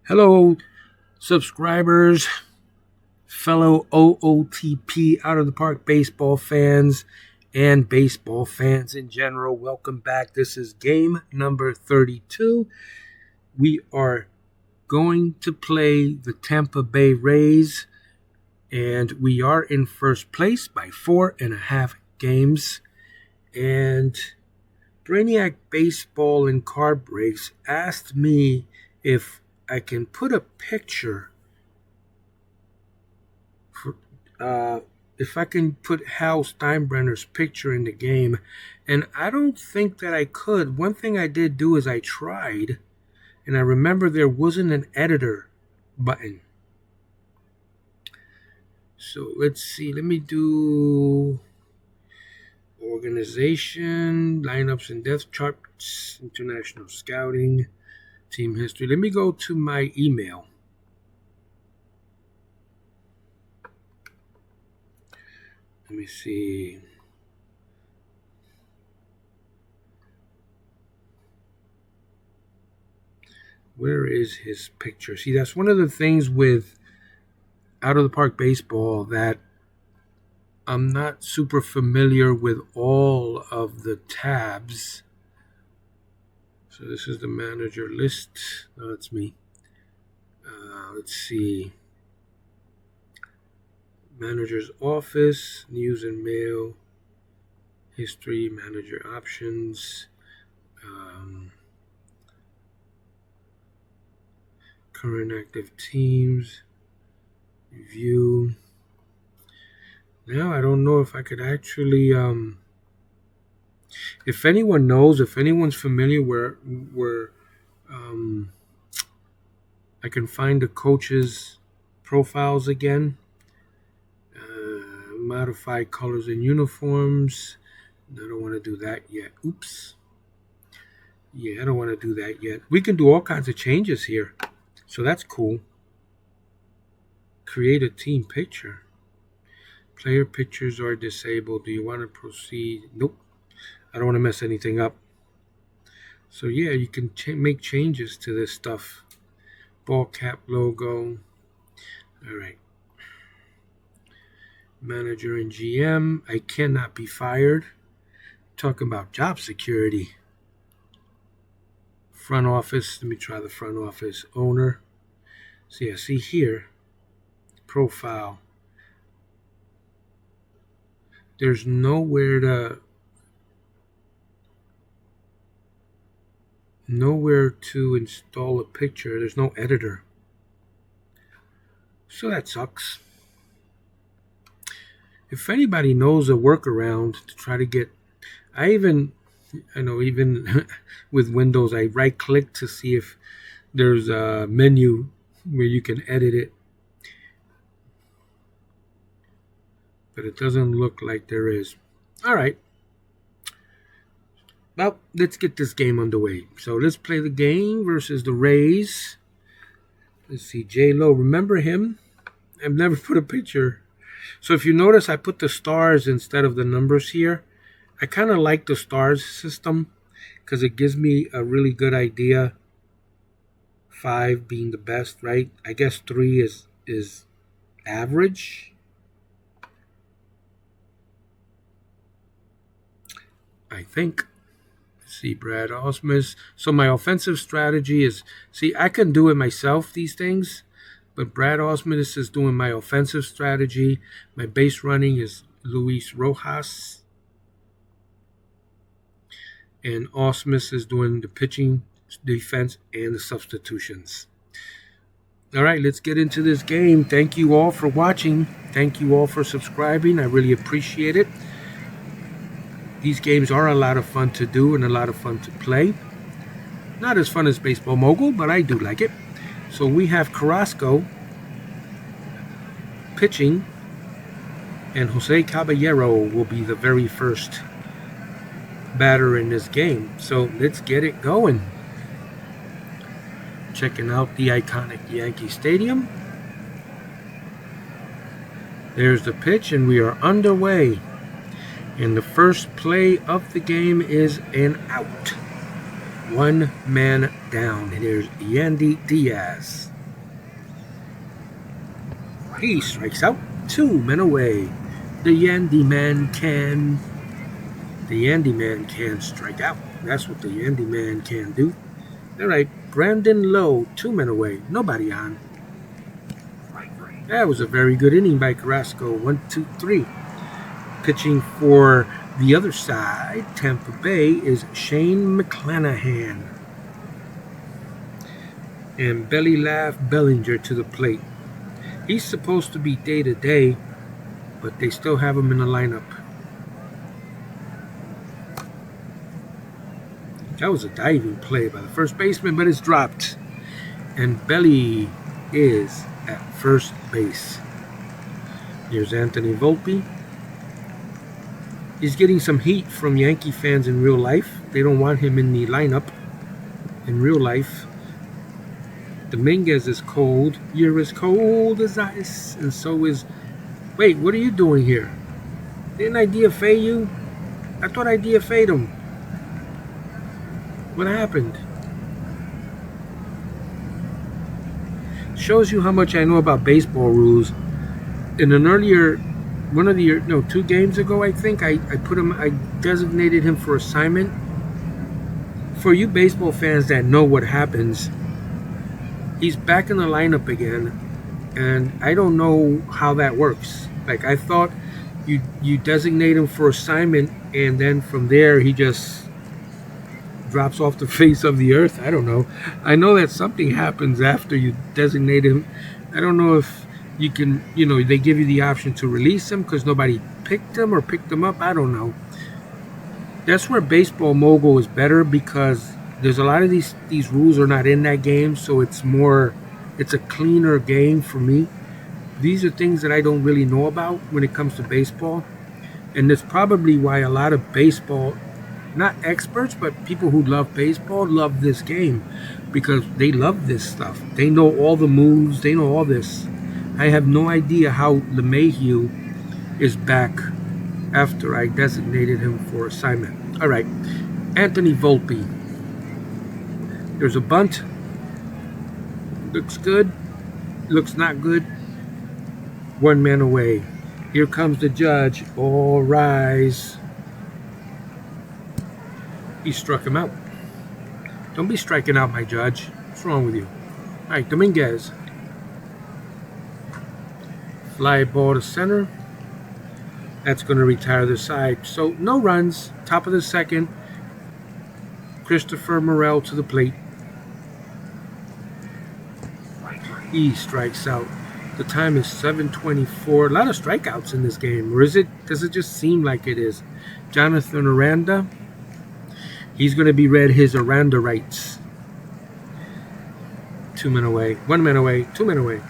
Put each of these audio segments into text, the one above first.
Hello, subscribers, fellow OOTP out of the park baseball fans, and baseball fans in general. Welcome back. This is game number 32. We are going to play the Tampa Bay Rays, and we are in first place by 4.5 games. And Brainiac Baseball and Card Breaks asked me if I can put a picture for, if I can put Hal Steinbrenner's picture in the game, and I don't think that I could. One thing I did do is I tried, and I remember there wasn't an editor button. So let's see. Let me do organization, lineups and depth charts, international scouting, team history. Let me go to my email. Let me see. Where is his picture? See, that's one of the things with out of the park baseball that I'm not super familiar with all of the tabs. So this is the manager list. No, that's me. Let's see. Manager's office, news and mail, history, manager options, current active teams, review. Now I don't know if I could actually, if anyone knows, if anyone's familiar where I can find the coaches' profiles again. Modify colors and uniforms. I don't want to do that yet. Oops. Yeah, I don't want to do that yet. We can do all kinds of changes here. So that's cool. Create a team picture. Player pictures are disabled. Do you want to proceed? Nope. I don't want to mess anything up. So yeah, you can make changes to this stuff. Ball cap logo. All right. Manager and GM. I cannot be fired. Talking about job security. Front office. Let me try the front office. Owner. So yeah, see here. Profile. There's nowhere to install a picture. There's no editor. So that sucks. If anybody knows a workaround to try to get, even with Windows, I right click to see if there's a menu where you can edit it. But it doesn't look like there is. All right. Well, let's get this game underway. So let's play the game versus the Rays. Let's see, J-Lo. Remember him? I've never put a picture. So if you notice, I put the stars instead of the numbers here. I kind of like the stars system because it gives me a really good idea. 5 being the best, right? I guess 3 is average. I think. Let's see, Brad Osmus. So my offensive strategy is, see, I can do it myself, these things. But Brad Osmus is doing my offensive strategy. My base running is Luis Rojas. And Osmus is doing the pitching, defense, and the substitutions. All right, let's get into this game. Thank you all for watching. Thank you all for subscribing. I really appreciate it. These games are a lot of fun to do and a lot of fun to play. Not as fun as Baseball Mogul, but I do like it. So we have Carrasco pitching, and Jose Caballero will be the very first batter in this game. So let's get it going. Checking out the iconic Yankee Stadium. There's the pitch, and we are underway. And the first play of the game is an out. 1 man down. And there's Yandy Diaz. He strikes out. 2 men away. The Yandy Man can strike out. That's what the Yandy Man can do. All right, Brandon Lowe, 2 men away. Nobody on. That was a very good inning by Carrasco. 1, 2, 3. Pitching for the other side, Tampa Bay, is Shane McClanahan. And Belly Laugh Bellinger to the plate. He's supposed to be day-to-day, but they still have him in the lineup. That was a diving play by the first baseman, but it's dropped. And Belly is at first base. Here's Anthony Volpe. He's getting some heat from Yankee fans in real life. They don't want him in the lineup in real life. Dominguez is cold. You're as cold as ice. And so is... Wait, what are you doing here? Didn't I DFA you? I thought I DFA'd him. What happened? Shows you how much I know about baseball rules. In an earlier... 2 games ago, I think, I designated him for assignment. For you baseball fans that know what happens, he's back in the lineup again, and I don't know how that works. Like, I thought you designate him for assignment, and then from there he just drops off the face of the earth. I don't know. I know that something happens after you designate him. I don't know if you can, they give you the option to release him because nobody picked him or picked him up. I don't know. That's where Baseball Mogul is better, because there's a lot of these rules are not in that game, so it's a cleaner game for me. These are things that I don't really know about when it comes to baseball, and that's probably why a lot of baseball, not experts, but people who love baseball love this game, because they love this stuff. They know all the moves. They know all this. I have no idea how LeMahieu is back after I designated him for assignment. All right, Anthony Volpe. There's a bunt. Looks good. Looks not good. 1 man away. Here comes the judge. All rise. He struck him out. Don't be striking out my judge. What's wrong with you? All right, Dominguez. Fly ball to center. That's going to retire the side. So no runs. Top of the second. Christopher Morel to the plate. He strikes out. The time is 7:24. A lot of strikeouts in this game. Or is it? Does it just seem like it is? Jonathan Aranda. He's going to be read his Aranda rights. 2 men away. 1 man away. 2 men away.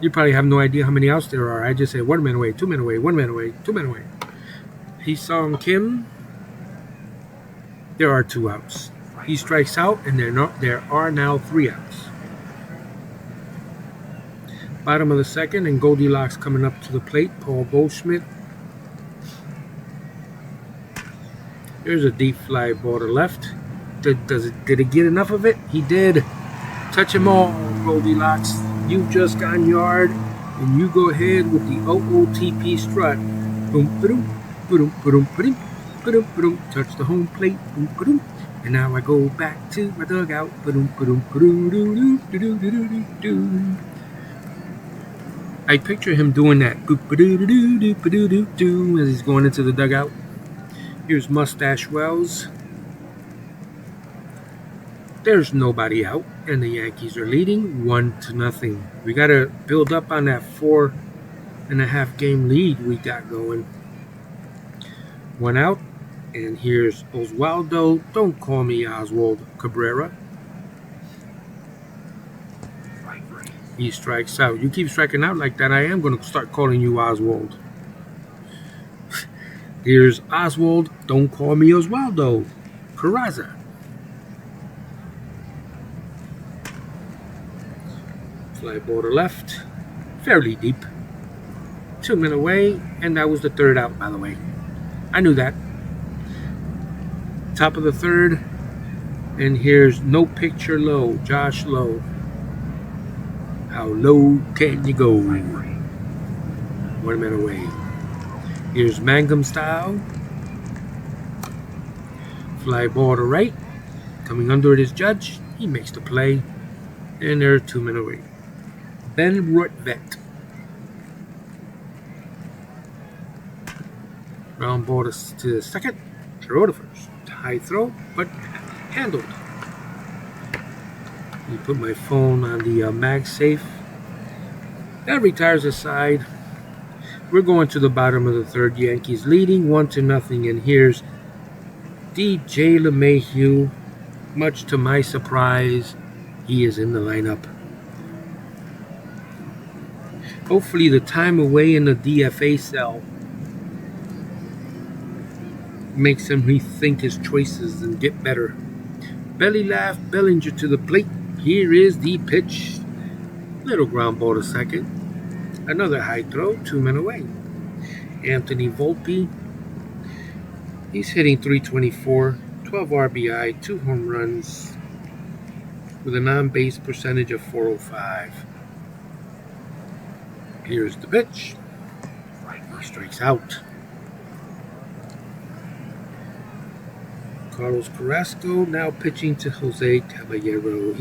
You probably have no idea how many outs there are. I just say 1 man away, 2 men away, 1 man away, 2 men away. Hee-Sung Kim. There are 2 outs. He strikes out, and there are now 3 outs. Bottom of the second, and Goldilocks coming up to the plate. Paul Goldschmidt. There's a deep fly ball to left. Did it get enough of it? He did. Touch him all, Goldilocks. You've just gone yard, and you go ahead with the OOTP strut. Boom, ba-doom, ba-doom, ba-doom, ba-doom, ba-doom, ba-doom. Touch the home plate. Boom, ba-doom. And now I go back to my dugout. Ba-doom, ba-doom, ba-doom, doo, doo, doo, doo, doo, doo. I picture him doing that. Boop, ba-doo, doo, doo, ba-doo, doo, doo, as he's going into the dugout. Here's Mustache Wells. There's nobody out, and the Yankees are leading 1-0. We got to build up on that 4.5 game lead we got going. 1 out, and here's Oswaldo. Don't call me Oswald Cabrera. He strikes out. You keep striking out like that, I am going to start calling you Oswald. Here's Oswald. Don't call me Oswaldo. Peraza. Fly ball to left. Fairly deep. 2 men away, and that was the 3rd out, by the way. I knew that. Top of the 3rd, and here's No Picture Low, Josh Lowe. How low can you go? 1 man away. Here's Mangum style. Fly ball to right. Coming under it is Judge. He makes the play. And they're 2 men away. Ben Rutvet. Ground ball to second. Throw to first. High throw, but handled. You put my phone on the MagSafe. That retires aside. We're going to the bottom of the third. Yankees leading 1-0. And here's DJ LeMahieu. Much to my surprise, he is in the lineup. Hopefully the time away in the DFA cell makes him rethink his choices and get better. Belly laugh, Bellinger to the plate. Here is the pitch. Little ground ball to second. Another high throw, 2 men away. Anthony Volpe. He's hitting .324, 12 RBI, 2 home runs, with an on-base percentage of .405. Here's the pitch. He strikes out. Carlos Carrasco now pitching to Jose Caballero.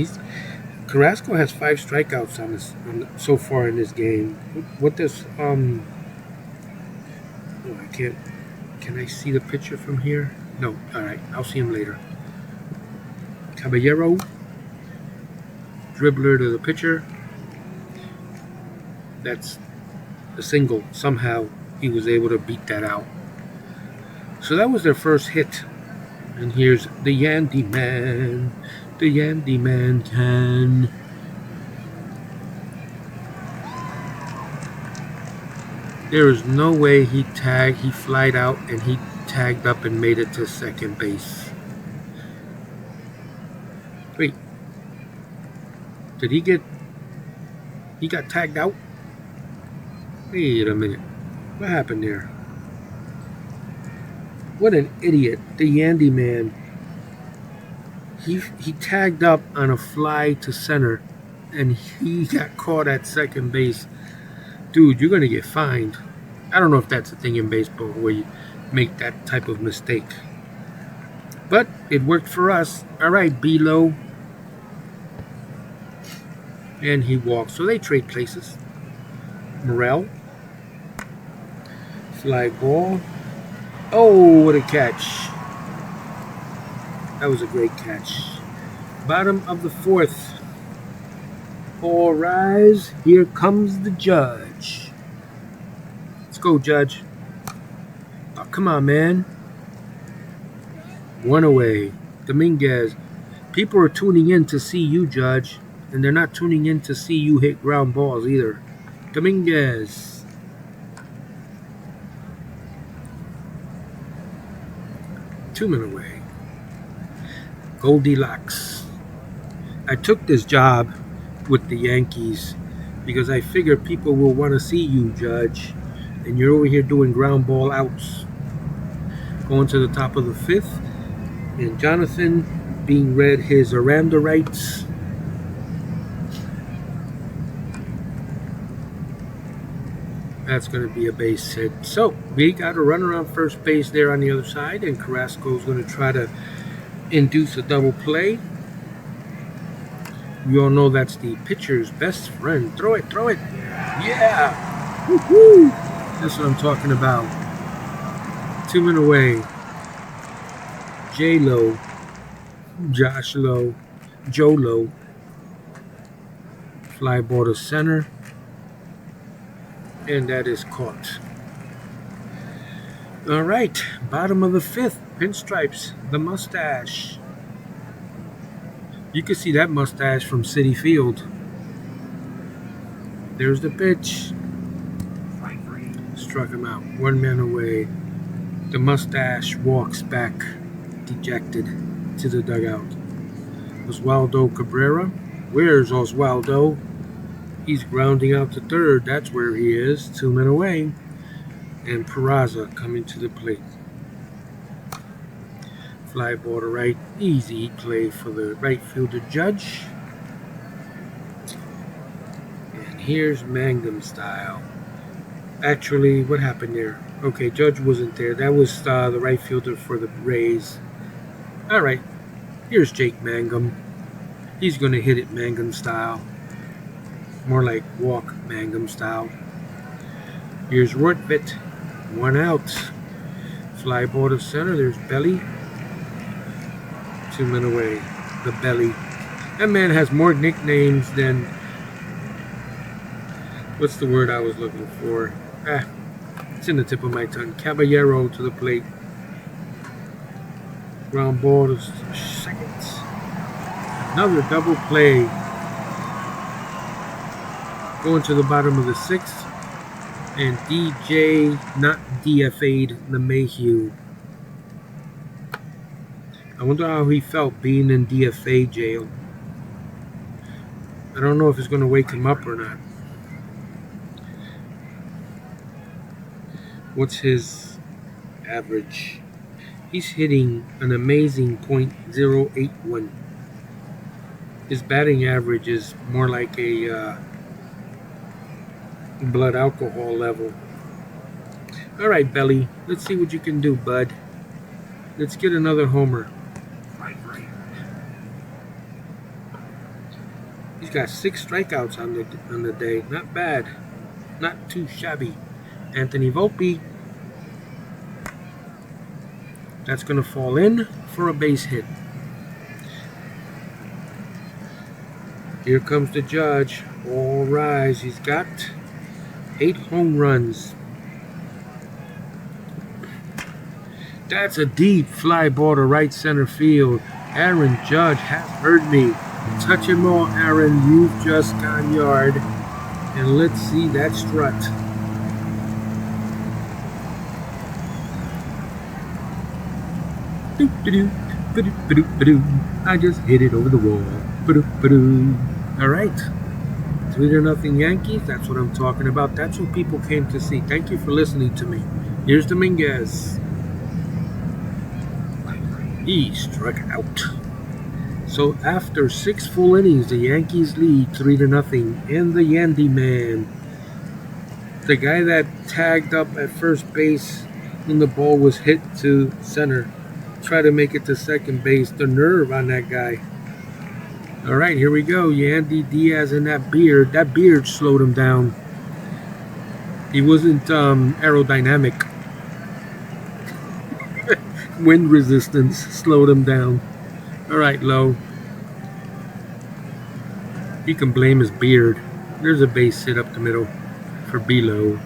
Carrasco has 5 strikeouts so far in this game. What does oh, I can't. Can I see the picture from here? No. All right. I'll see him later. Caballero, dribbler to the pitcher. That's a single. Somehow he was able to beat that out. So that was their first hit. And here's the Yandy Man. The Yandy Man can. There is no way he flied out and he tagged up and made it to second base. Wait. He got tagged out? Wait a minute. What happened there? What an idiot. The Yandy Man. He tagged up on a fly to center and he got caught at second base. Dude, you're going to get fined. I don't know if that's a thing in baseball where you make that type of mistake. But it worked for us. All right, B-Lo. And he walks. So they trade places. Morel. Fly ball. Oh, what a catch. That was a great catch. Bottom of the fourth. All rise. Here comes the judge. Let's go, Judge. Oh, come on, man. 1 away. Dominguez. People are tuning in to see you, Judge. And they're not tuning in to see you hit ground balls either. Dominguez. Two men away. Goldilocks. I took this job with the Yankees because I figured people will want to see you, Judge, and you're over here doing ground ball outs. Going to the top of the fifth, and Jonathan being read his Aranda rights. That's going to be a base hit. So we got a runner on first base there on the other side, and Carrasco is going to try to induce a double play. We all know that's the pitcher's best friend. Throw it, throw it. Yeah. Woo-hoo. That's what I'm talking about. 2 men away. J-Lo, Josh Lowe, Joe Lowe. Fly ball to center. And that is caught. All right. Bottom of the fifth. Pinstripes. The mustache. You can see that mustache from Citi Field. There's the pitch. Struck him out. 1 man away. The mustache walks back, dejected, to the dugout. Oswaldo Cabrera. Where's Oswaldo? He's grounding out to third. That's where he is. 2 men away. And Peraza coming to the plate. Fly ball to right. Easy play for the right fielder, Judge. Here's Mangum style. Actually, what happened there? Okay, Judge wasn't there. That was the right fielder for the Rays. All right, here's Jake Mangum. He's going to hit it Mangum style. More like walk Mangum style. Here's Rortvedt. 1 out. Fly ball to center. There's Belly. 2 men away. The Belly. That man has more nicknames than... What's the word I was looking for? It's in the tip of my tongue. Caballero to the plate. Ground ball to second. Another double play. Going to the bottom of the 6th. And DJ not DFA'd LeMahieu. I wonder how he felt being in DFA jail. I don't know if it's going to wake him up or not. What's his average? He's hitting an amazing .081. His batting average is more like a blood alcohol level. All right, Belly. Let's see what you can do, bud. Let's get another homer. He's got 6 strikeouts on the day. Not bad. Not too shabby. Anthony Volpe. That's going to fall in for a base hit. Here comes the Judge. All rise. He's got 8 home runs. That's a deep fly ball to right center field. Aaron Judge has heard me. Touch him all, Aaron. You've just gone yard. And let's see that strut. I just hit it over the wall. All right. 3-0 Yankees. That's what I'm talking about. That's what people came to see. Thank you for listening to me. Here's Dominguez. He struck out. So after 6 full innings, the Yankees lead 3-0. And the Yandy man, the guy that tagged up at first base when the ball was hit to center, tried to make it to second base. The nerve on that guy. All right, here we go. Yandy Diaz and that beard slowed him down. He wasn't aerodynamic. Wind resistance slowed him down. All right, Lowe. He can blame his beard. There's a base hit up the middle for below.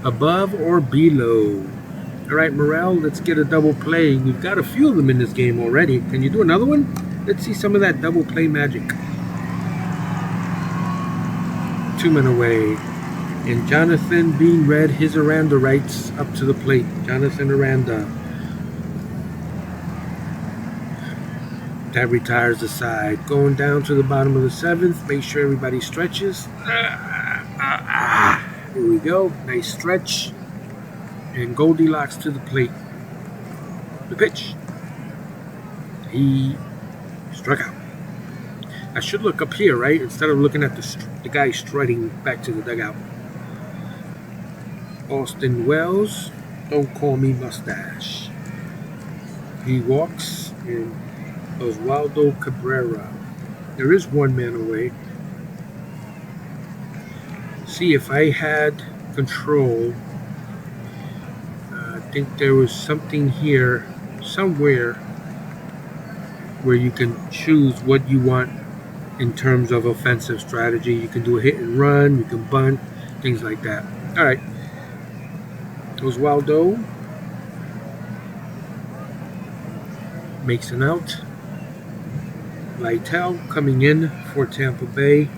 Above or below. All right, Morel, let's get a double play. We've got a few of them in this game already. Can you do another one? Let's see some of that double play magic. 2 men away. And Jonathan being read his Aranda rights up to the plate. Jonathan Aranda. That retires the side. Going down to the bottom of the 7th. Make sure everybody stretches. Here we go. Nice stretch. And Goldilocks to the plate. The pitch. He struck out. I should look up here, right? Instead of looking at the guy strutting back to the dugout. Austin Wells. Don't call me mustache. He walks in. Oswaldo Cabrera. There is 1 man away. See, if I had control, I think there was something here, somewhere, where you can choose what you want in terms of offensive strategy. You can do a hit and run, you can bunt, things like that. All right. Oswaldo makes an out. Lytle coming in for Tampa Bay,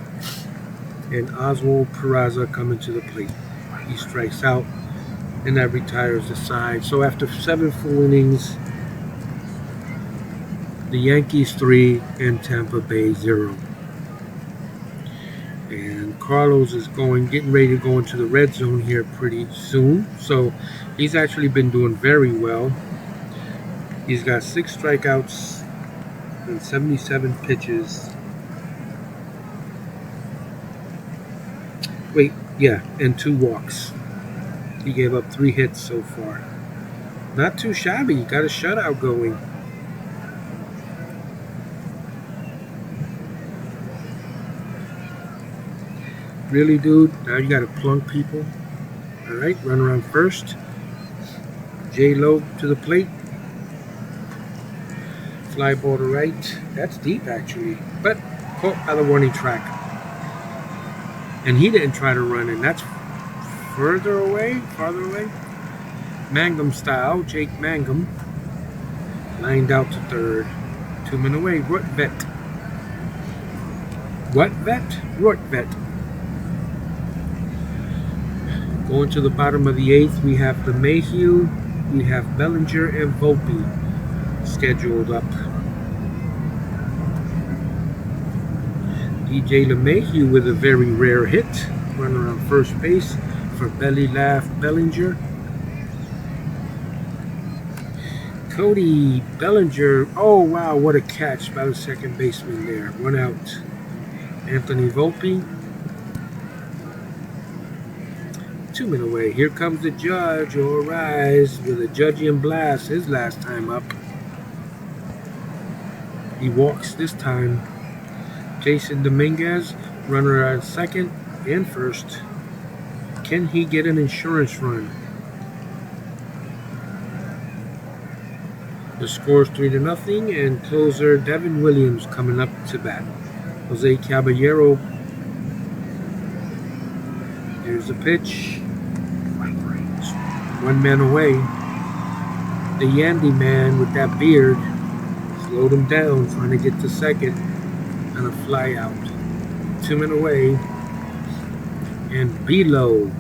and Oswald Peraza coming to the plate. He strikes out, and that retires the side. So after 7 full innings, the Yankees 3 and Tampa Bay 0. And Carlos is getting ready to go into the red zone here pretty soon. So he's actually been doing very well. He's got 6 strikeouts and 77 pitches. Wait, yeah, and 2 walks. He gave up 3 hits so far. Not too shabby. Got a shutout going. Really, dude? Now you got to plunk people. All right, run around first. J-Lo to the plate. Fly ball to right. That's deep, actually. But caught by the warning track. And he didn't try to run in. That's farther away. Mangum style. Jake Mangum. Lined out to third. 2 men away. Rortvedt. What vet? Rortvedt. Going to the bottom of the 8th, we have LeMahieu, we have Bellinger, and Volpe scheduled up. DJ LeMahieu with a very rare hit, run around first base for Belly Laugh Bellinger. Cody Bellinger, oh wow, what a catch by the second baseman there. 1 out. Anthony Volpe. 2 men away. Here comes the judge. All rise with a Judgian blast. His last time up. He walks this time. Jason Dominguez, runner at second and first. Can he get an insurance run? The score is 3-0, and closer Devin Williams coming up to bat. Jose Caballero. Here's the pitch. 1 man away. The Yandy man with that beard slowed him down, trying to get to second on a fly out. 2 men away. And below.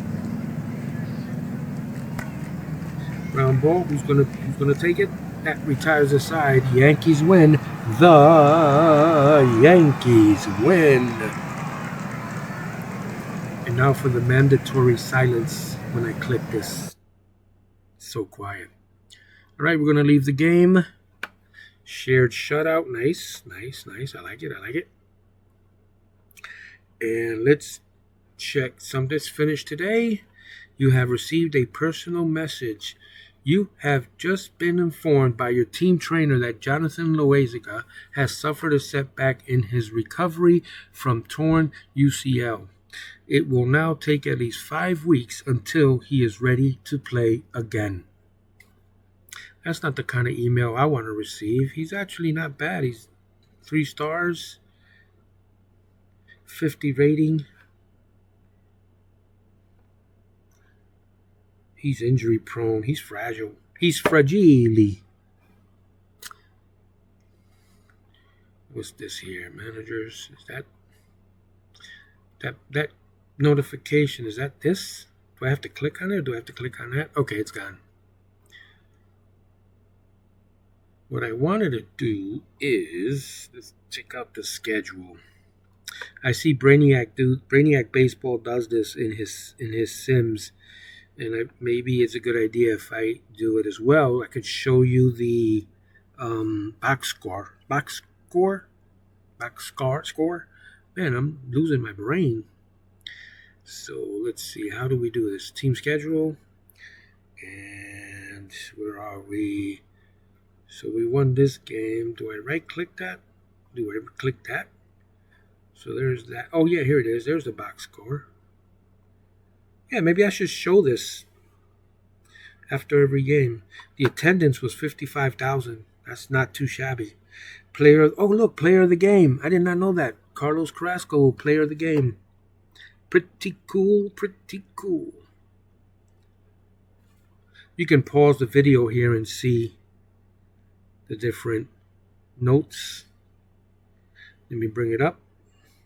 Ground ball. Who's gonna take it? That retires the side. Yankees win. The Yankees win. And now for the mandatory silence when I click this. So quiet. All right, we're going to leave the game. Shared shutout. Nice. I like it. And let's check something's finished today. You have received a personal message. You have just been informed by your team trainer that Jonathan Loaiziga has suffered a setback in his recovery from torn UCL. It will now take at least 5 weeks until he is ready to play again. That's not the kind of email I want to receive. He's actually not bad. He's 3 stars, 50 rating. He's injury prone. He's fragile. He's fragile. What's this here? Managers. Is that notification? Is that this? Do I have to click on it or do I have to click on that? Okay, it's gone. What I wanted to do is let's check out the schedule. I see Brainiac Baseball does this in his Sims, and maybe it's a good idea if I do it as well. I could show you the box score. Man, I'm losing my brain. So let's see, how do we do this? Team schedule, and where are we? So we won this game. Do I right-click that? Do I click that? So there's that. Oh, yeah, here it is. There's the box score. Yeah, maybe I should show this after every game. The attendance was 55,000. That's not too shabby. Player of the game. I did not know that. Carlos Carrasco, player of the game. Pretty cool. You can pause the video here and see the different notes. Let me bring it up.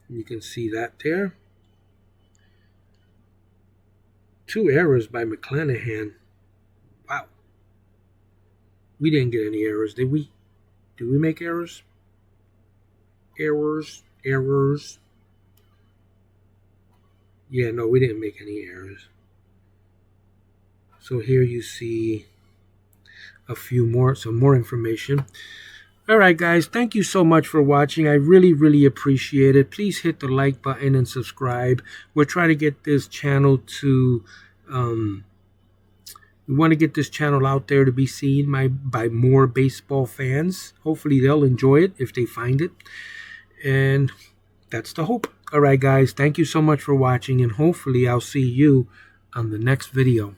You can see that there. 2 errors by McClanahan. Wow. We didn't get any errors, did we? Did we make errors? Errors. Yeah, no, we didn't make any errors. So here you see some more information. All right, guys, thank you so much for watching. I really appreciate it. Please hit the like button and subscribe. We're trying to get this channel to we want to get this channel out there to be seen by more baseball fans. Hopefully they'll enjoy it if they find it. And that's the hope. All right, guys, thank you so much for watching, and hopefully I'll see you on the next video.